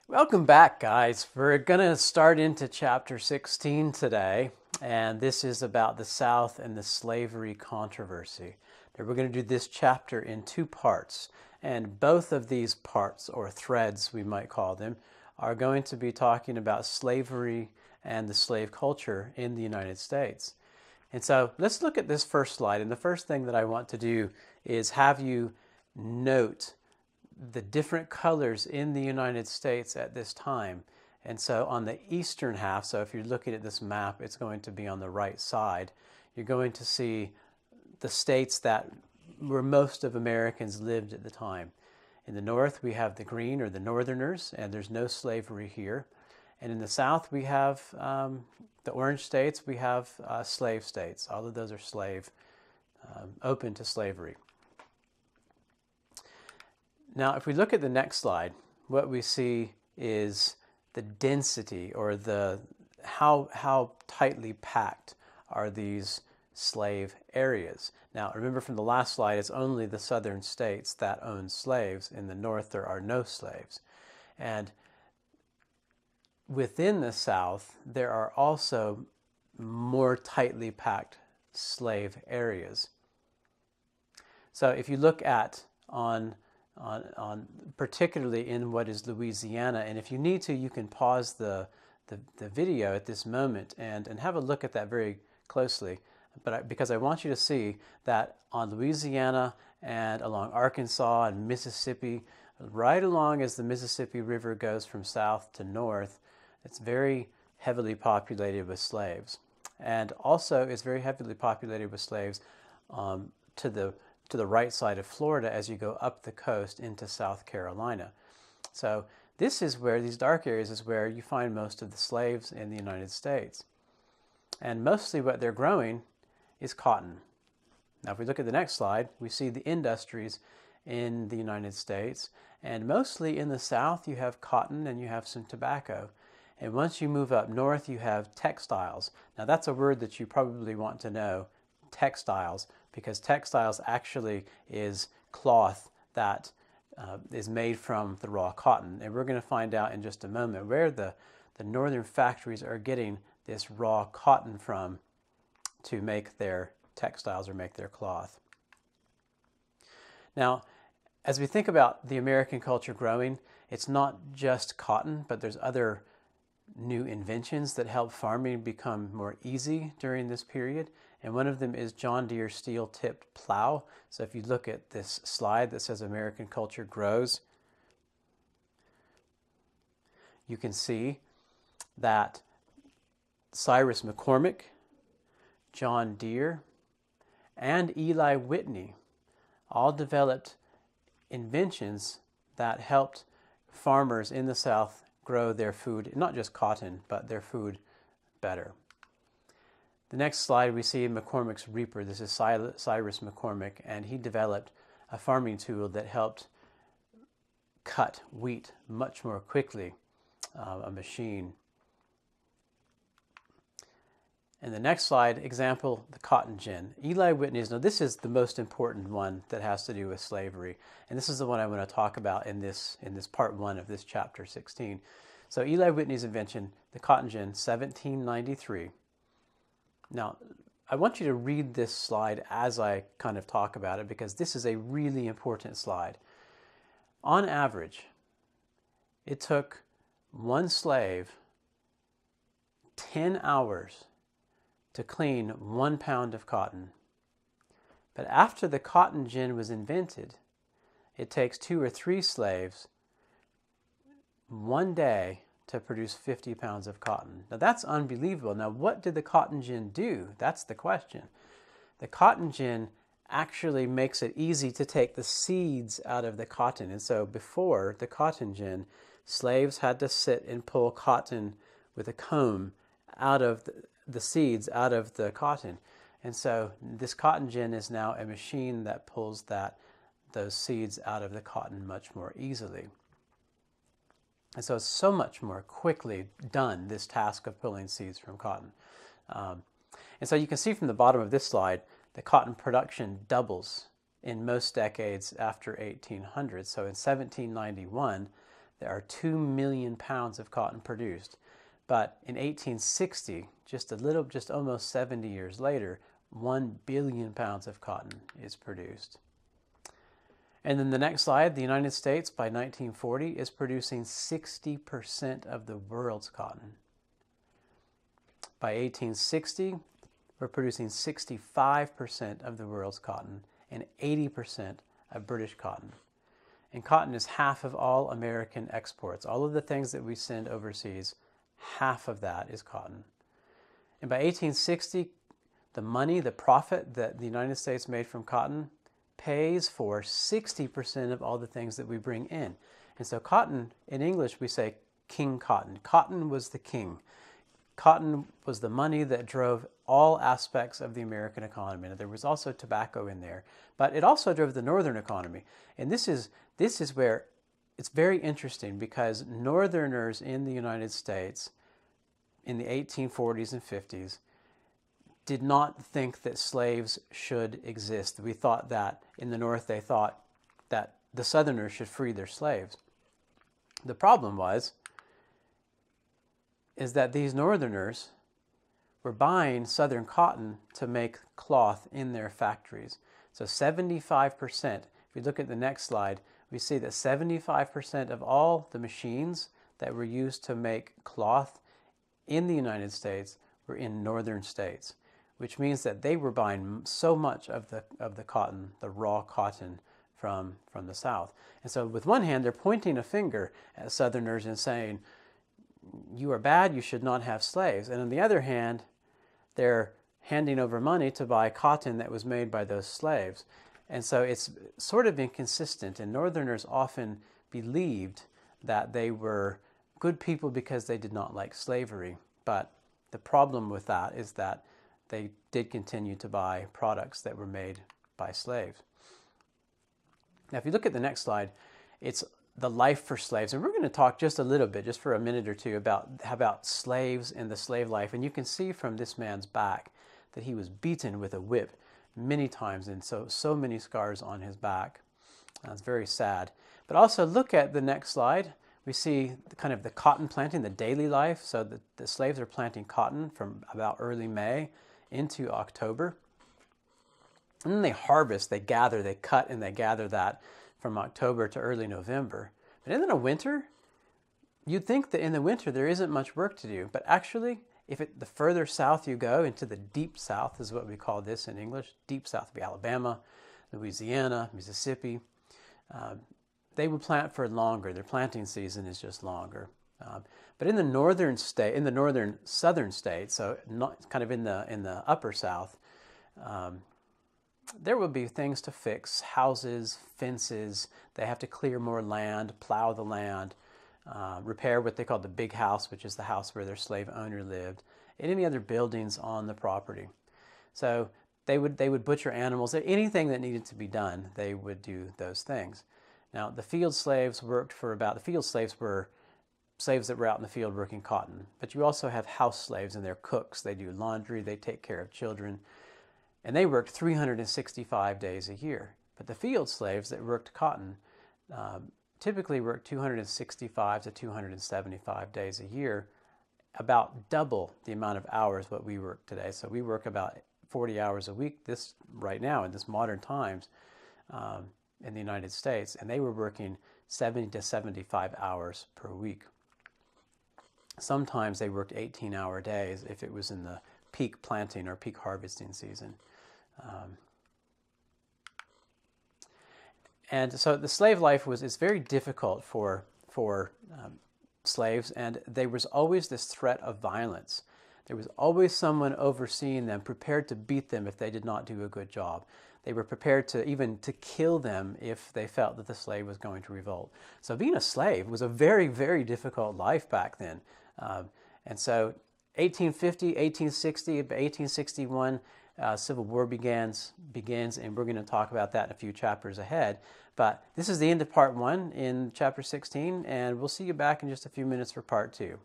Welcome back, guys. We're going to start into chapter 16 today, and this is about the South and the slavery controversy. Now, we're going to do this chapter in two parts, and both of these parts, or threads we might call them, are going to be talking about slavery and the slave culture in the United States. And so let's look at this first slide, and the first thing that I want to do is have you note the different colors in the United States at this time. And so on the eastern half, so if you're looking at this map, it's going to be on the right side, you're going to see the states that where most of Americans lived at the time. In the north, we have the green, or the northerners, and there's no slavery here. And in the south, we have the orange states, we have slave states. All of those are open to slavery. Now, if we look at the next slide, what we see is the density, or how tightly packed are these slave areas. Now, remember from the last slide, it's only the southern states that own slaves. In the north, there are no slaves. And within the South, there are also more tightly packed slave areas. So if you look at on particularly in what is Louisiana, and if you need to, you can pause the video at this moment and have a look at that very closely. Because I want you to see that on Louisiana and along Arkansas and Mississippi, right along as the Mississippi River goes from south to north, it's very heavily populated with slaves. And also it's very heavily populated with slaves to the right side of Florida as you go up the coast into South Carolina. So this is where, these dark areas is where you find most of the slaves in the United States. And mostly what they're growing is cotton. Now if we look at the next slide, we see the industries in the United States. And mostly in the South you have cotton and you have some tobacco. And once you move up north, you have textiles. Now that's a word that you probably want to know, textiles, because textiles actually is cloth that is made from the raw cotton. And we're going to find out in just a moment where the northern factories are getting this raw cotton from to make their textiles or make their cloth. Now, as we think about the American culture growing, it's not just cotton, but there's other new inventions that help farming become more easy during this period. And one of them is John Deere steel-tipped plow. So if you look at this slide that says American culture grows, you can see that Cyrus McCormick, John Deere, and Eli Whitney all developed inventions that helped farmers in the South grow their food, not just cotton, but their food better. The next slide we see McCormick's reaper. This is Cyrus McCormick, and he developed a farming tool that helped cut wheat much more quickly, a machine. And the next slide, example, the cotton gin. Eli Whitney's, now this is the most important one that has to do with slavery. And this is the one I want to talk about in this part one of this chapter 16. So Eli Whitney's invention, the cotton gin, 1793. Now, I want you to read this slide as I kind of talk about it, because this is a really important slide. On average, it took one slave 10 hours to clean 1 pound of cotton. But after the cotton gin was invented, it takes 2 or 3 slaves 1 day to produce 50 pounds of cotton. Now that's unbelievable. Now what did the cotton gin do? That's the question. The cotton gin actually makes it easy to take the seeds out of the cotton. And so before the cotton gin, slaves had to sit and pull cotton with a comb out of the seeds out of the cotton. And so this cotton gin is now a machine that pulls those seeds out of the cotton much more easily. And so it's so much more quickly done, this task of pulling seeds from cotton. And so you can see from the bottom of this slide, the cotton production doubles in most decades after 1800. So in 1791, there are 2 million pounds of cotton produced. But in 1860, just almost 70 years later, 1 billion pounds of cotton is produced. And then the next slide, the United States by 1940 is producing 60% of the world's cotton. By 1860, we're producing 65% of the world's cotton and 80% of British cotton. And cotton is half of all American exports. All of the things that we send overseas, half of that is cotton. And by 1860, the money, the profit that the United States made from cotton pays for 60% of all the things that we bring in. And so cotton, in English, we say king cotton. Cotton was the king. Cotton was the money that drove all aspects of the American economy. And there was also tobacco in there, but it also drove the northern economy. And this is where it's very interesting, because northerners in the United States in the 1840s and 50s did not think that slaves should exist. We thought that in the North, they thought that the Southerners should free their slaves. The problem is that these Northerners were buying Southern cotton to make cloth in their factories. So 75%, if we look at the next slide, we see that 75% of all the machines that were used to make cloth in the United States were in northern states, which means that they were buying so much of the cotton, the raw cotton, from the South. And so with one hand, they're pointing a finger at Southerners and saying, you are bad, you should not have slaves. And on the other hand, they're handing over money to buy cotton that was made by those slaves. And so it's sort of inconsistent, and Northerners often believed that they were good people because they did not like slavery. But the problem with that is that they did continue to buy products that were made by slaves. Now, if you look at the next slide, it's the life for slaves. And we're going to talk just a little bit, just for a minute or two, about slaves and the slave life. And you can see from this man's back that he was beaten with a whip many times, and so many scars on his back. It's very sad. But also look at the next slide. We see kind of the cotton planting, the daily life. So the slaves are planting cotton from about early May into October. And then they harvest, they gather, they cut and they gather that from October to early November. But in the winter, you'd think that in the winter there isn't much work to do. But actually, the further south you go, into the deep south is what we call this in English, deep south would be Alabama, Louisiana, Mississippi, they would plant for longer. Their planting season is just longer. But in the northern southern states, so not kind of in the upper south, there will be things to fix: houses, fences. They have to clear more land, plow the land, repair what they call the big house, which is the house where their slave owner lived, and any other buildings on the property. So they would butcher animals. Anything that needed to be done, they would do those things. Now, the field slaves the field slaves were slaves that were out in the field working cotton. But you also have house slaves, and they're cooks. They do laundry, they take care of children, and they worked 365 days a year. But the field slaves that worked cotton typically worked 265 to 275 days a year, about double the amount of hours what we work today. So we work about 40 hours a week right now in this modern times in the United States, and they were working 70 to 75 hours per week. Sometimes they worked 18-hour days if it was in the peak planting or peak harvesting season. And so the slave life is very difficult for slaves, and there was always this threat of violence. There was always someone overseeing them, prepared to beat them if they did not do a good job. They were prepared to kill them if they felt that the slave was going to revolt. So being a slave was a very, very difficult life back then. And so 1850, 1860, 1861, Civil War begins, and we're going to talk about that in a few chapters ahead. But this is the end of part 1 in chapter 16, and we'll see you back in just a few minutes for part 2.